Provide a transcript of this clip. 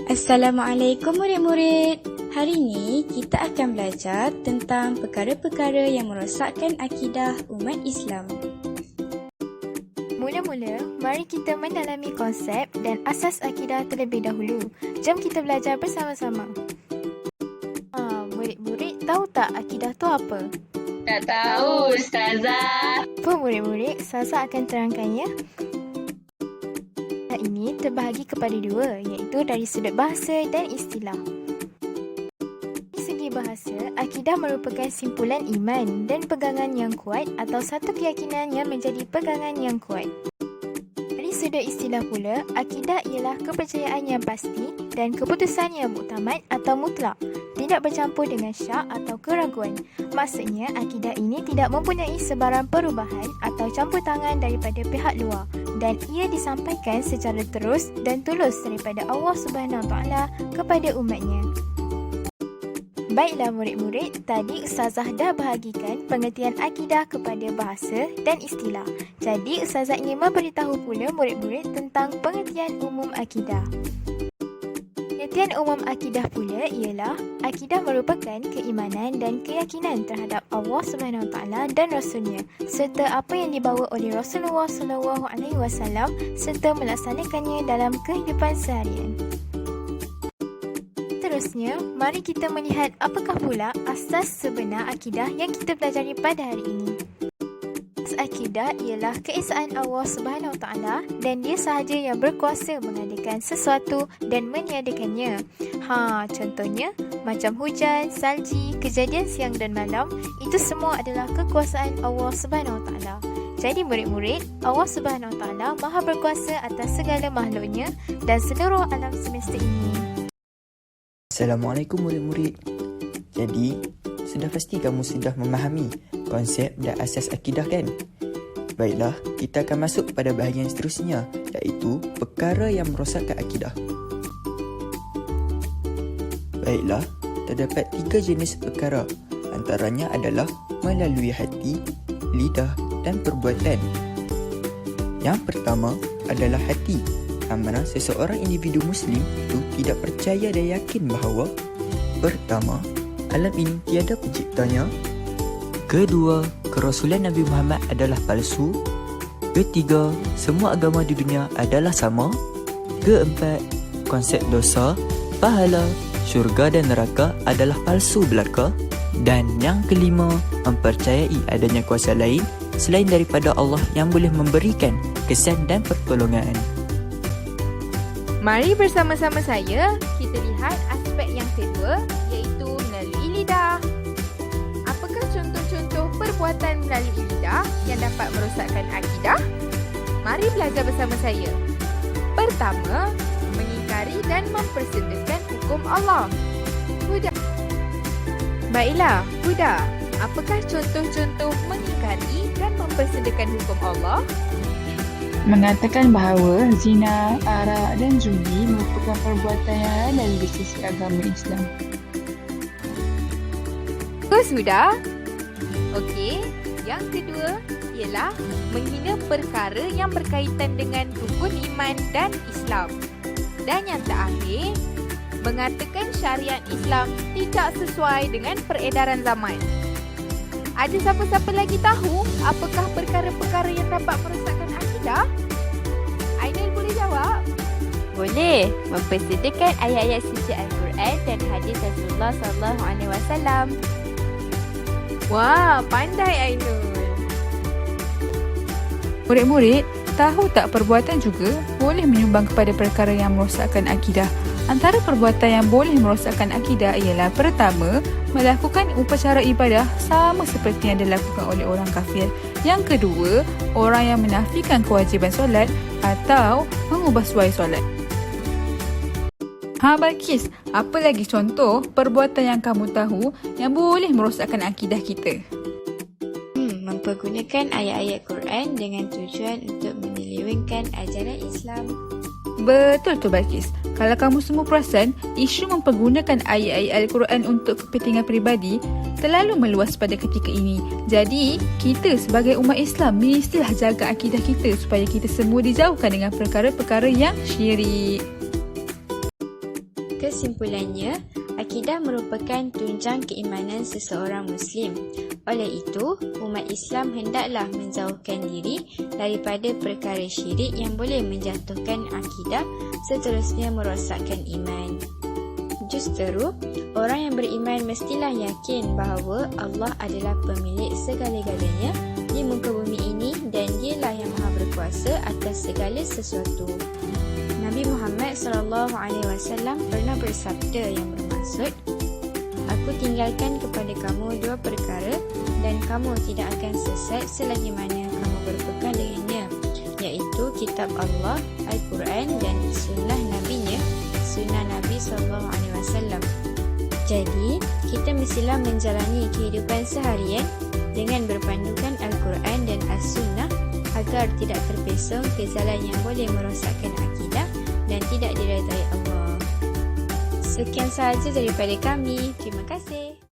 Assalamualaikum murid-murid. Hari ini kita akan belajar tentang perkara-perkara yang merosakkan akidah umat Islam. Mula-mula, mari kita mendalami konsep dan asas akidah terlebih dahulu. Jom kita belajar bersama-sama. Murid-murid tahu tak akidah tu apa? Tak tahu, Ustazah. Apa murid-murid, Ustazah akan terangkannya. Ini terbahagi kepada dua, iaitu dari sudut bahasa dan istilah. Dari segi bahasa, akidah merupakan simpulan iman dan pegangan yang kuat atau satu keyakinan yang menjadi pegangan yang kuat. Dari sudut istilah pula, akidah ialah kepercayaan yang pasti dan keputusan yang muktamad atau mutlak, tidak bercampur dengan syak atau keraguan. Maksudnya, akidah ini tidak mempunyai sebarang perubahan atau campur tangan daripada pihak luar dan ia disampaikan secara terus dan tulus daripada Allah SWT kepada umatnya. Baiklah murid-murid, tadi Ustazah dah bahagikan pengertian akidah kepada bahasa dan istilah. Jadi Ustazah ingin memberitahu pula murid-murid tentang pengertian umum akidah. Pengertian umum akidah pula ialah akidah merupakan keimanan dan keyakinan terhadap Allah SWT dan Rasulnya serta apa yang dibawa oleh Rasulullah SAW serta melaksanakannya dalam kehidupan seharian. Seterusnya, mari kita melihat apakah pula asas sebenar akidah yang kita pelajari pada hari ini. Akidah ialah keesaan Allah SWT dan dia sahaja yang berkuasa mengadakan sesuatu dan meniadakannya. Contohnya macam hujan, salji, kejadian siang dan malam, itu semua adalah kekuasaan Allah SWT. Jadi murid-murid, Allah SWT Maha berkuasa atas segala makhluknya dan seluruh alam semesta ini. Assalamualaikum murid-murid. Jadi, sudah pasti kamu sudah memahami konsep dan asas akidah kan? Baiklah, kita akan masuk pada bahagian seterusnya, iaitu perkara yang merosakkan akidah. Baiklah, terdapat 3 jenis perkara. Antaranya adalah melalui hati, lidah dan perbuatan. Yang pertama adalah hati, yang mana seseorang individu Muslim itu tidak percaya dan yakin bahawa pertama, alam ini tiada penciptanya. Kedua, kerasulan Nabi Muhammad adalah palsu. Ketiga, semua agama di dunia adalah sama. Keempat, konsep dosa, pahala, syurga dan neraka adalah palsu belaka. Dan yang kelima, mempercayai adanya kuasa lain selain daripada Allah yang boleh memberikan kesan dan pertolongan. Mari bersama-sama saya kita lihat aspek yang kedua, iaitu melalui lidah. Apakah contoh-contoh perbuatan melalui lidah yang dapat merosakkan akidah? Mari belajar bersama saya. Pertama, mengingkari dan mempersendakan hukum Allah. Huda. Baiklah, Huda, apakah contoh-contoh mengingkari dan mempersendakan hukum Allah? Mengatakan bahawa zina, arak dan judi merupakan perbuatan yang halal di sisi agama Islam. Sudah? Okey, yang kedua ialah menghina perkara yang berkaitan dengan rukun iman dan Islam. Dan yang terakhir, mengatakan syariat Islam tidak sesuai dengan peredaran zaman. Ada siapa-siapa lagi tahu apakah perkara-perkara yang dapat merosakkan akidah? Ainul boleh jawab? Boleh, mempersedakan ayat-ayat suci Al-Quran dan hadis Rasulullah SAW. Wah, pandai Ainul. Murid-murid, tahu tak perbuatan juga boleh menyumbang kepada perkara yang merosakkan akidah. Antara perbuatan yang boleh merosakkan akidah ialah pertama, melakukan upacara ibadah sama seperti yang dilakukan oleh orang kafir. Yang kedua, orang yang menafikan kewajiban solat atau mengubah suai solat. Balkis, apa lagi contoh perbuatan yang kamu tahu yang boleh merosakkan akidah kita? Mempergunakan ayat-ayat Quran dengan tujuan untuk menyelewengkan ajaran Islam. Betul tu Balkis. Kalau kamu semua perasan, isu mempergunakan ayat-ayat Al-Quran untuk kepentingan peribadi terlalu meluas pada ketika ini. Jadi, kita sebagai umat Islam mestilah jaga akidah kita supaya kita semua dijauhkan dengan perkara-perkara yang syirik. Kesimpulannya, akidah merupakan tunjang keimanan seseorang Muslim. Oleh itu, umat Islam hendaklah menjauhkan diri daripada perkara syirik yang boleh menjatuhkan akidah, seterusnya merosakkan iman. Justeru, orang yang beriman mestilah yakin bahawa Allah adalah pemilik segala-galanya di muka bumi ini dan dialah yang maha berkuasa atas segala sesuatu. Nabi Muhammad SAW pernah bersabda yang bermaksud, "Aku tinggalkan kepada kamu dua perkara dan kamu tidak akan sesat selagi mana kamu berpegang dengannya, iaitu kitab Allah, Al-Quran dan sunnah Nabi-Nya, sunnah Nabi SAW." Jadi, kita mestilah menjalani kehidupan seharian dengan berpandukan Al-Quran dan As-Sunnah agar tidak terpesong ke jalan yang boleh merosakkan akidah dan tidak diredai Allah. Sekian sahaja daripada kami. Terima kasih.